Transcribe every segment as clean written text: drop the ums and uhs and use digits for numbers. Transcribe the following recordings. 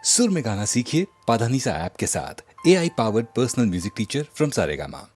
सुर में गाना सीखिए पाधानीसा ऐप के साथ। AI powered personal music teacher from Saregama.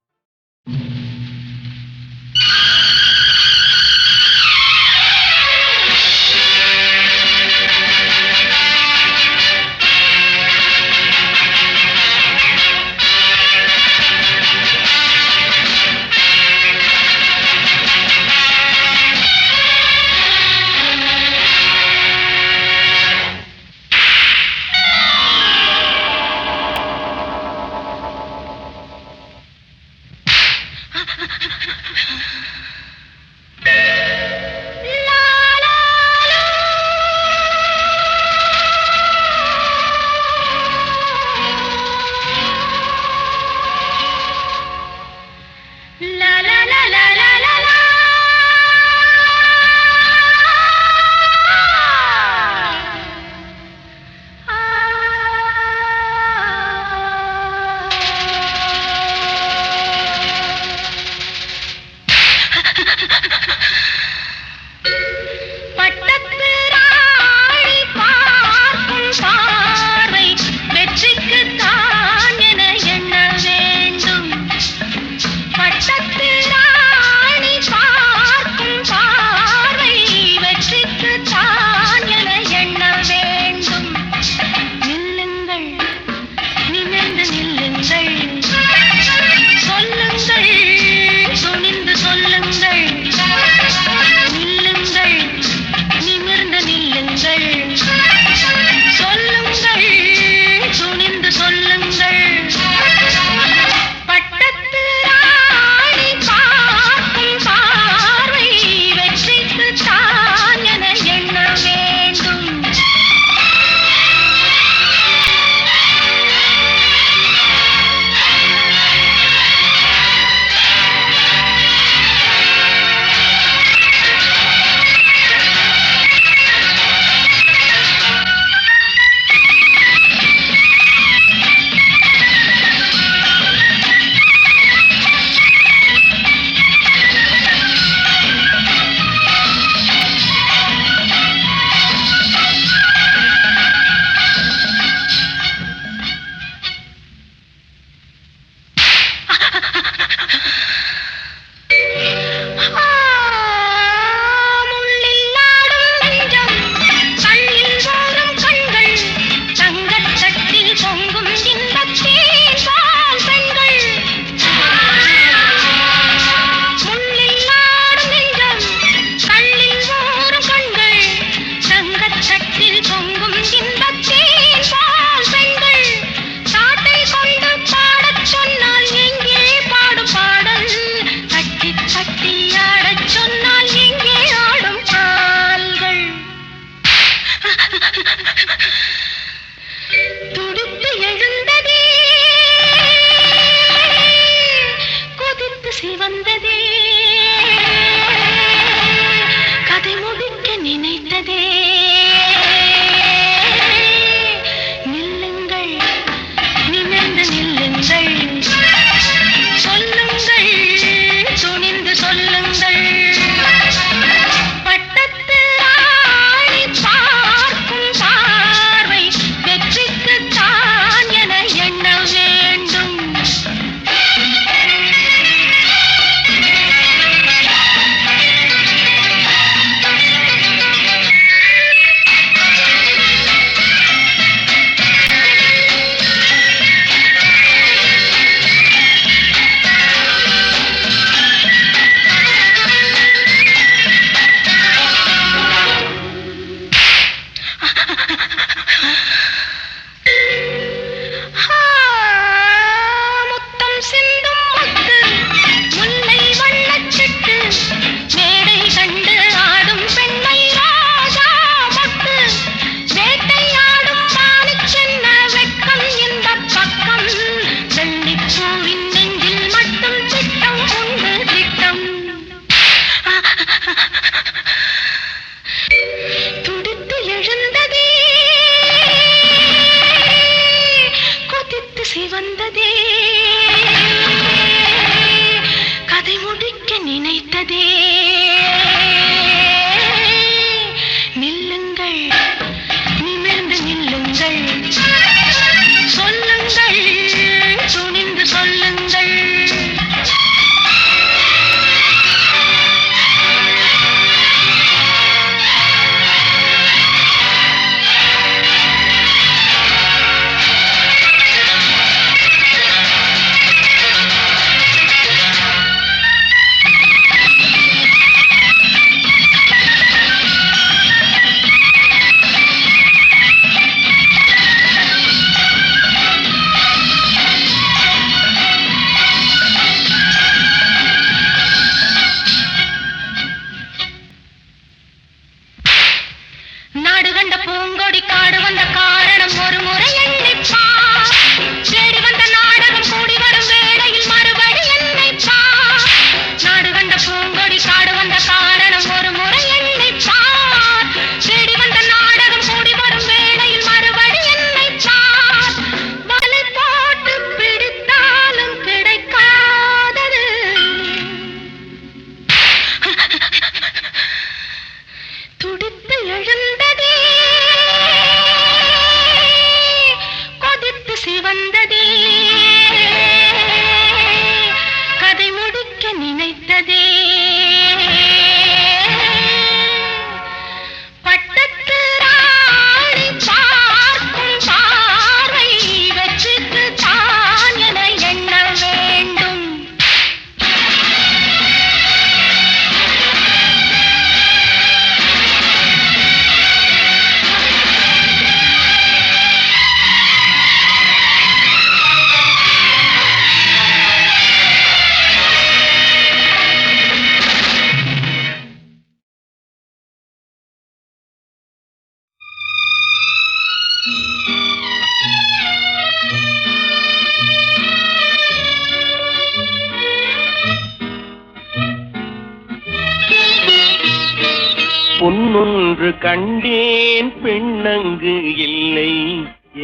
பொன்னொன்று கண்டேன் பெண்ணங்கு இல்லை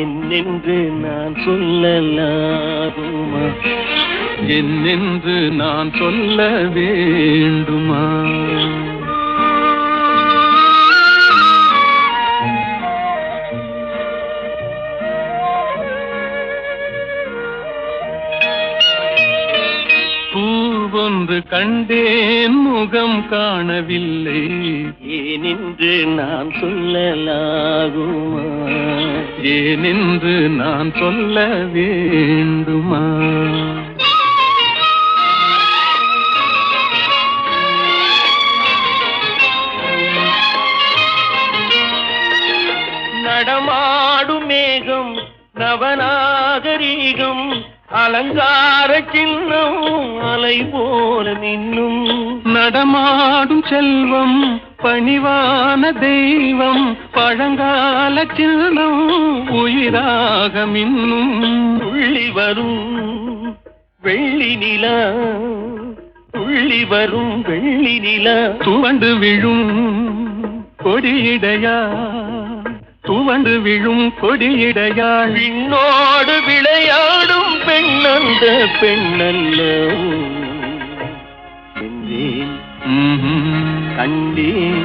என்னென்று நான் சொல்லலாகுமா என்னென்று நான் சொல்ல வேண்டுமா பூவொன்று கண்டேன் முகம் காணவில்லை ஏனென்று நான் சொல்லலாகுமா ஏனென்று நான் சொல்ல வேண்டுமா நடமாடும் மேகம் நவநாகரீகம் அலங்கார சின்னம் அலை போல நின்னும் நடமாடும் செல்வம் பணிவான தெய்வம் பழங்கால சின்னம் உயிராக மின்னும் துள்ளி வரும் வெள்ளி நிலா துள்ளி வரும் வெள்ளி நிலா துவண்டு விழும் கொடியிடையா துவண்டு விழும் கொடியிடையாள் விண்ணோடு விளையாடும் பெண்ணந்த பெண்ணல்ல என்றேன் கண்டேன்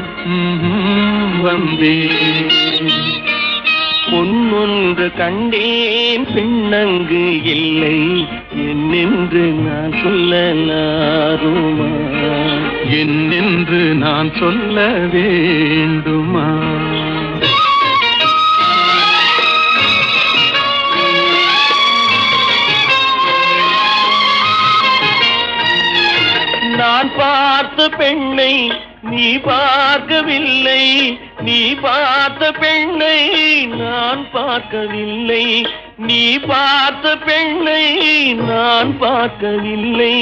வந்தேன் பொன்னொன்று கண்டேன் பெண்ணங்கு இல்லை என்னென்று நான் சொல்லலாகுமா என்னென்று நான் சொல்ல வேண்டுமா நான் பார்த்த பெண்ணை நீ பார்க்கவில்லை நீ பார்த்த பெண்ணை நான் பார்க்கவில்லை நீ பார்த்த பெண்ணை நான் பார்க்கவில்லை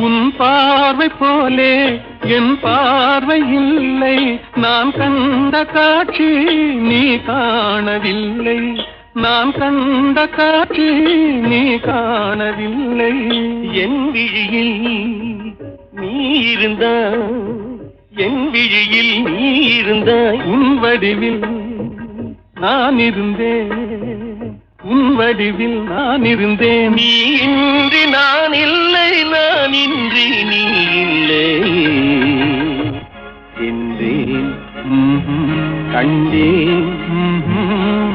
உன் பார்வை போலே என் பார்வை இல்லை நான் கண்ட காட்சி நீ காணவில்லை நான் கண்ட காட்சி நீ காணவில்லை என் விழியில் நீ இருந்தாய் என் விழியில் நீ இருந்தாய் உன் வடிவில் நான் இருந்தேன் உன் வடிவில் நான் இருந்தேன் நீ இன்றி நான் இல்லை நான் இன்றி நீ இல்லை என்றேன் கண்டேன்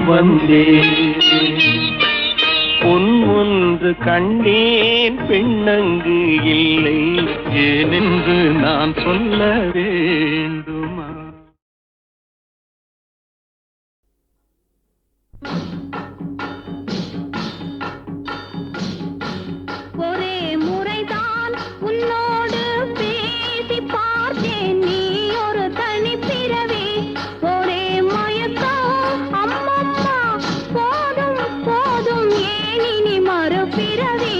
வந்தேன் பொன் ஒன்று கண்டேன் பெண்ணங்கு இல்லை ஏனென்று நான் சொல்ல வேண்டுமா ஒரே முறைதான் உன்னோடு பேசி பார்த்தேன் நீ ஒரு தனிப்பிறவி ஒரே மயக்கம் அம்மம்மா போதும் போதும் ஏன் இனி மறுபிறவி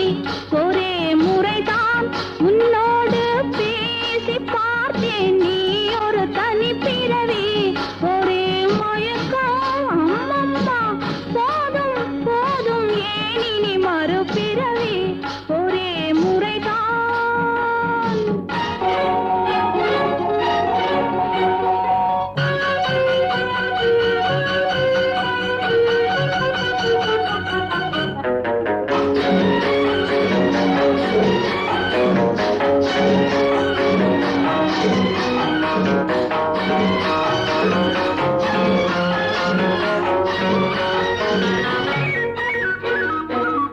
ஒரே முறைதான் உன்னோடு பேசி பார்த்தேன் நீ ஒரு தனிப்பிறவி ஒரே மயக்கம் அம்மம்மா போதும் போதும் ஏன் இனி மறுபிறவி ஒரே முறைதான்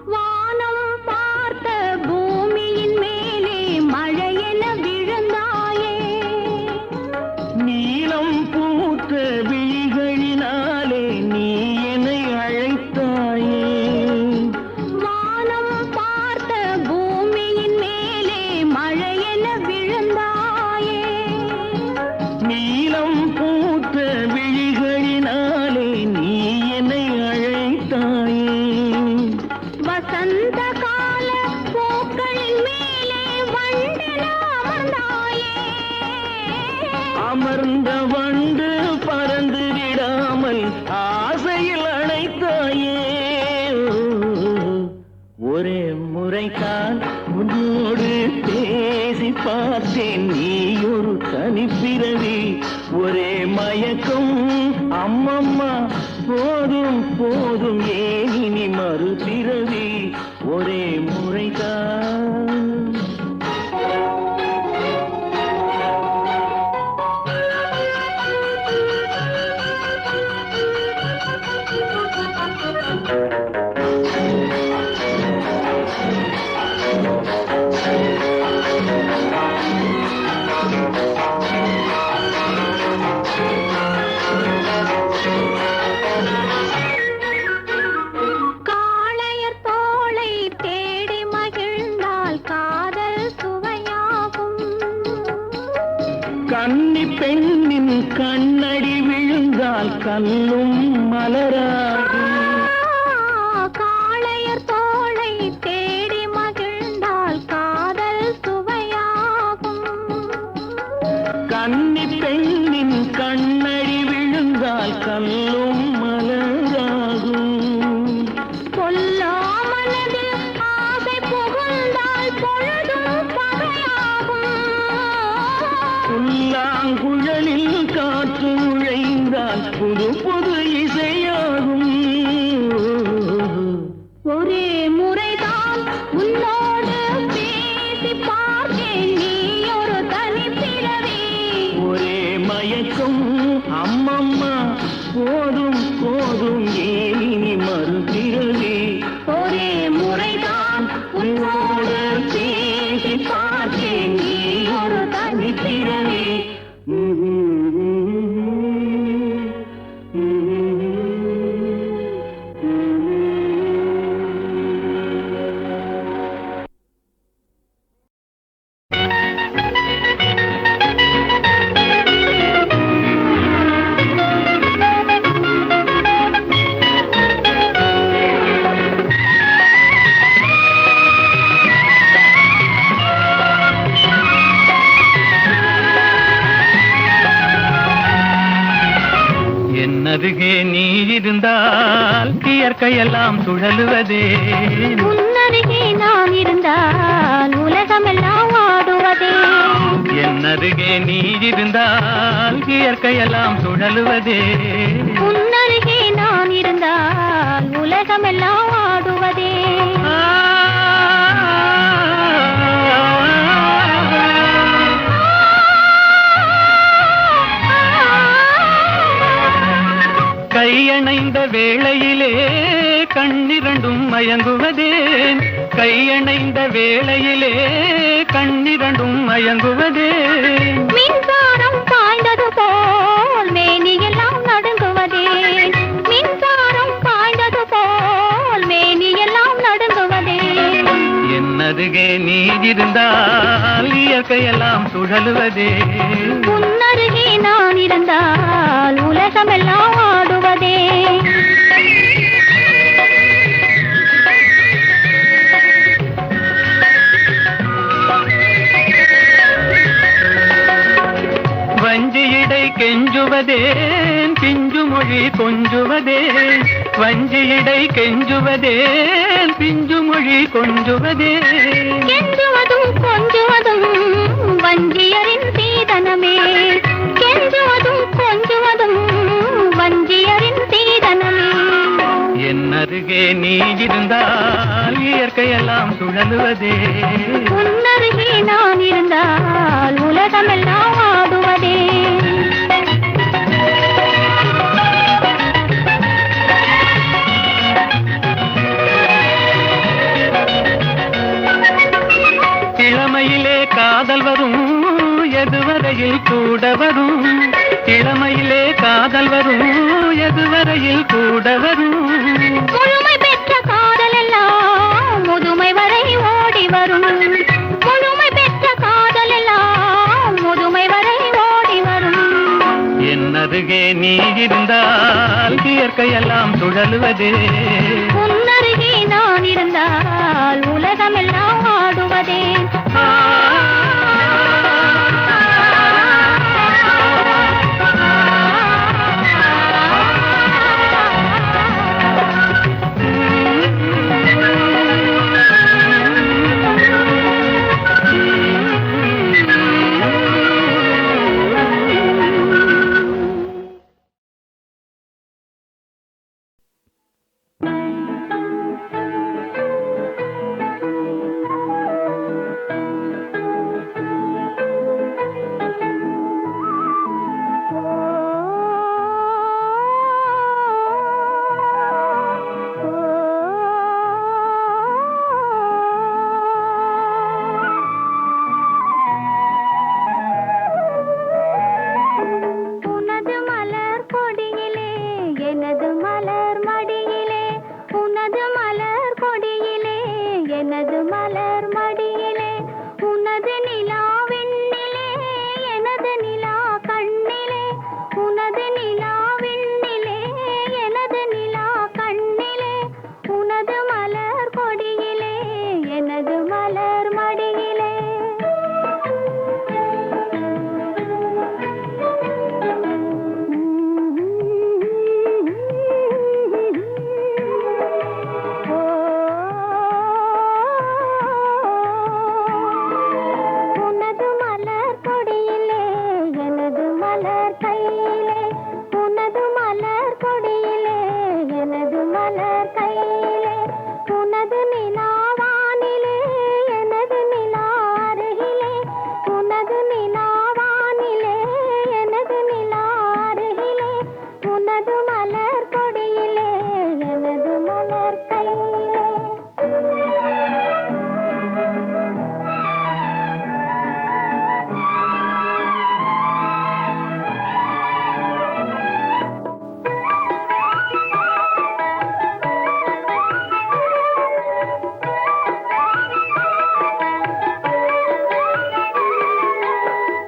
வானம் பார்த்த பூமியின் மேலே மழையென விழுந்தாயே நீலம் பூத்த விழிகளினாலே நீ என்னை அழைத்தாயே வானம் பார்த்த பூமியின் மேலே மழையென விழுந்தாயே நீலம் பூத்த விழிகளினாலே நீ என்னை அழைத்தாயே வசந்த கால பூக்களின் மேலே வண்டென அமர்ந்தாயே அமர்ந்த வண்டு பறந்து விடாமல் ஆசையில் அணைத்தாயே ஒரே முறைதான் உன்னோடு பேசி பார்த்தேன் நீ ஒரு தனிப்பிறவி ஒரே மயக்கம் அம்மம்மா போதும் போதும் ஏன் இனி மறுபிறவி ஒரே முறைதான் கன்னி பெண்ணின் கண்ணடி விழுந்தால் கல்லும் மலராகும் காளையர் தோளை தேடி மகிழ்ந்தால் காதல் சுவையாகும் கன்னி பெண்ணின் கண்ணடி விழுந்தால் கல்லும் மலராகும் கொல்லாமனதில் ஆசை புகுந்தால் பொழுதும் பகையாகும் புல்லாங்குழலில் காற்று நுழைந்தால் புது புது இசையாகும் ஒரே முறைதான் உன்னோடு பேசி பார்த்தேன் நீ ஒரு தனி பிறவி ஒரே மயக்கம் அம்மம்மா போதும் போதும் ஏன் இனி மறுபிறவி ஒரே முறைதான் உன்னோடு பேசி பார்த்தேன் நீ ஒரு தனி பிறவி அருகே நீ இருந்தால் இயற்கையெல்லாம் சுழலுவதே உன்னருகே நான் இருந்தால் உலகமெல்லாம் ஆடுவதே என் அருகே நீ இருந்தால் இயற்கையெல்லாம் சுழலுவதே உன்னருகே நான் இருந்தால் உலகமெல்லாம் ஆடுவதே கையணைந்த வேளையிலே கண்ணிரண்டும் மயங்குவதேன் கையணைந்த வேளையிலே கண்ணிரண்டும் மயங்குவதேன் மின்சாரம் பாய்ந்தது போல் மேனியெல்லாம் நடுங்குவதேன் மின்சாரம் பாய்ந்தது போல் மேனியெல்லாம் நடுங்குவதேன் என் அருகே நீ இருந்தால் இயற்கையெல்லாம் சுழலுவதே உன்னருகே நான் இருந்தால் உலகமெல்லாம் ஆடுவதே வஞ்சியிடை கெஞ்சுவதேன் பிஞ்சு மொழி கொஞ்சுவதேன் வஞ்சியிடை கெஞ்சுவதேன் பிஞ்சு மொழி கொஞ்சுவதேன் கெஞ்சுவதும் கொஞ்சுவதும் வஞ்சியரின் சீதனமே கெஞ்சுவதும் கொஞ்சுவதும் வஞ்சியரின் சீதனமே என் அருகே நீ இருந்தால் இயற்கையெல்லாம் சுழலுவதே உன்னருகே நான் இருந்தால் உலகமெல்லாம் ஆடுவதே இளமையிலே காதல் வரும் எதுவரையில் கூட வரும் இளமையிலே காதல் வரும் எதுவரையில் கூட வரும் முழுமை பெற்ற காதல் எல்லாம் முதுமை வரை ஓடி வரும் முழுமை பெற்ற காதல் எல்லாம் முதுமை வரை ஓடி வரும் என் அருகே நீ இருந்தால் இயற்கையெல்லாம் சுழலுவதே உன்னருகே நான் இருந்தால் உலகமெல்லாம் ஆடுவதே மலர் கையிலே உனது நிலாவானிலே எனது நிலா அருகிலே உனது நிலாவானிலே எனது நிலா அருகிலே உனது மலர் கொடியிலே எனது மலர் கையிலே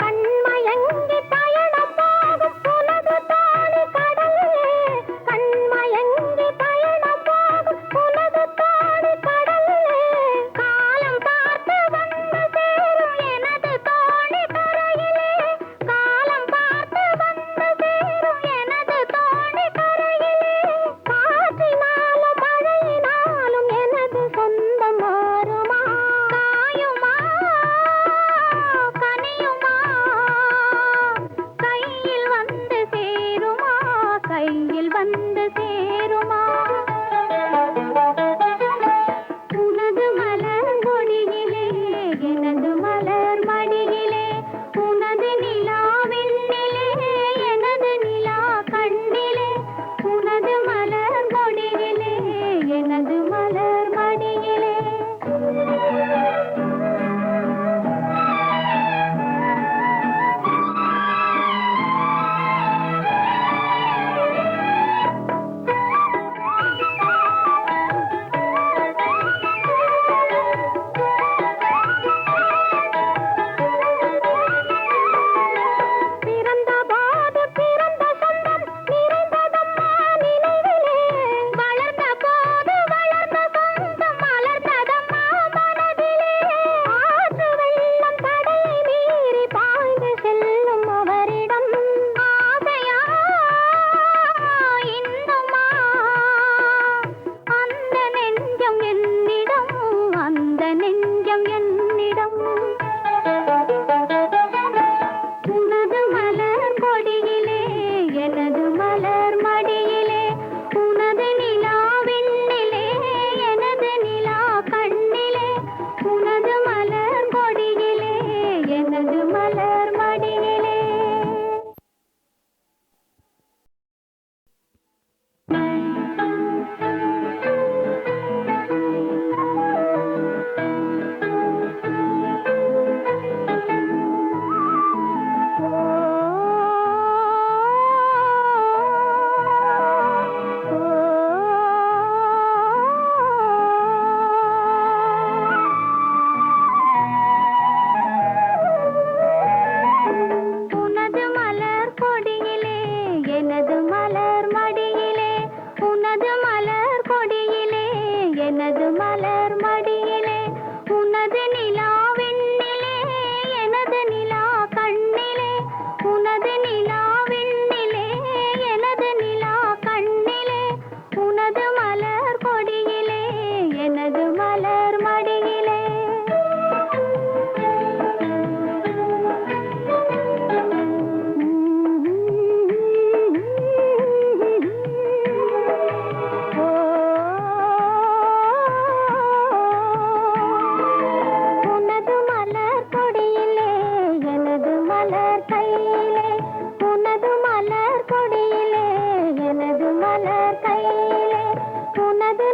கண்மயங்கி பயணம் போகும் உனது தோணி கடலிலே கண்மயங்கி பயணம் போகும் உனது தோணி கடலிலே காலம் பார்த்து வந்து சேரும் எனது தோணி கரையிலே காலம் பார்த்து வந்து சேரும் எனது தோணி கரையிலே காற்றினாலும் மழையினாலும் எனது சொந்தம் மாறுமா காயுமா கனியுமா கையில் வந்து சேருமா கையில் வந்து சேருமா உனது மலர் கொடியிலே எனது மலர் மடியிலே உனது நிலா விண்ணிலே எனது நிலா கண்ணிலே உனது மலர் கொடியிலே எனது மலர் மடியிலே பிறந்த போது பிறந்த சொந்தம் நிறைந்ததம்மா நினைவிலே வளர்ந்த போது வளர்ந்த சொந்தம் மலர்ந்ததம்மா மனதிலே ஆற்று வெள்ளம் தடையை மீறி பாய்ந்து செல்லும் அவரிடம் ஆசையா இன்னுமா அந்த நெஞ்சம் என்னிடம் அந்த நெஞ்சம் என்னிடம் உனது மலர் கொடியிலே எனது மலர் மடியிலே உனது நிலா விண்ணிலே எனது நிலா கண்ணிலே உனது மலர் கொடியிலே எனது மலர் மடியிலே உனது மலர் கொடியிலே எனது மலர் மடியிலே உனது மலர் கொடியிலே எனது மலர் மடியிலே உனது நிலா விண்ணிலே எனது நிலா கண்ணிலே உனது நிலா விண்ணிலே எனது நிலா கண்ணிலே உனது மலர் கொடியிலே எனது மலர் மடியிலே உனது மலர் கொடியிலே எனது மலர் கையிலே உனது மலர் கொடியிலே எனது மலர் கையிலே உனது